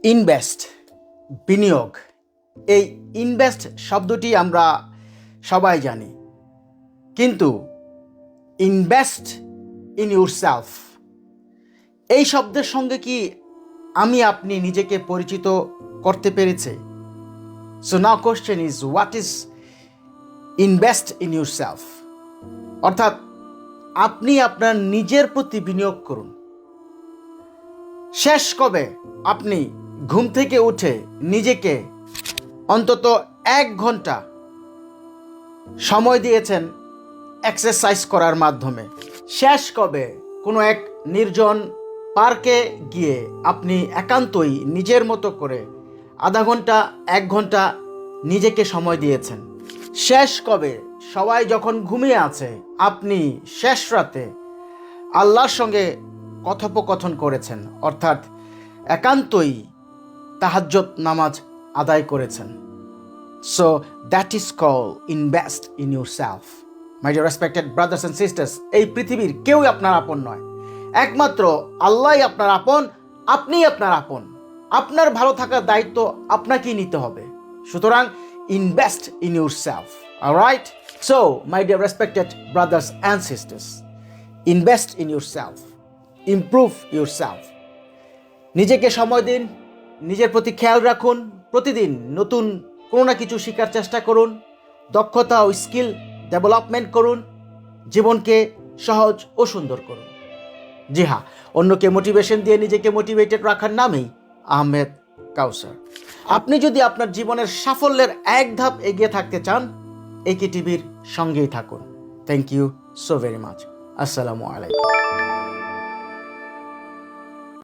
Invest, বিনিয়োগ। এই invest শব্দটি আমরা সবাই জানি, কিন্তু ইনভেস্ট ইন ইউরসেলফ এই শব্দের সঙ্গে কি আপনি নিজেকে পরিচিত করতে পেরেছে? So now question is, what is invest in yourself? অর্থাৎ আপনি আপনার নিজের প্রতি বিনিয়োগ করুন। শেষ কবে আপনি ঘুম থেকে উঠে নিজেকে অন্তত 1 ঘন্টা সময় দিয়েছেন এক্সারসাইজ করার মাধ্যমে? শেষ কবে কোনো এক নির্জন পার্কে গিয়ে আপনি একান্তই নিজের মতো করে আধা ঘন্টা 1 ঘন্টা নিজেকে সময় দিয়েছেন? শেষ কবে সবাই যখন ঘুমিয়ে আছে আপনি শেষ রাতে আল্লাহর সঙ্গে কথোপকথন করেছেন, অর্থাৎ একান্তই তাহাজ্জুদ নামাজ আদায় করেছেন? So that is call invest in yourself. My dear respected brothers and sisters, এই পৃথিবীর কেউই আপনার আপন নয়, একমাত্র আল্লাহই আপনার আপন, আপনিই আপনার আপন। আপনার ভালো থাকার দায়িত্ব আপনাকেই নিতে হবে। সুতরাং invest in yourself, alright? So my dear respected brothers and sisters, invest in yourself, improve yourself. নিজেকে সময় দিন, নিজের প্রতি খেয়াল রাখুন, প্রতিদিন নতুন কোনো না কিছু শেখার চেষ্টা করুন, দক্ষতা ও স্কিল ডেভেলপমেন্ট করুন, জীবনকে সহজ ও সুন্দর করুন। জি হ্যাঁ, অন্যকে মোটিভেশন দিয়ে নিজেকে মোটিভেটেড রাখার নামেই আহমেদ কাউসার। আপনি যদি আপনার জীবনের সাফল্যের 1 ধাপ এগিয়ে থাকতে চান, একে টিভির সঙ্গেই থাকুন। Thank you so very much. আসসালামু আলাইকুম।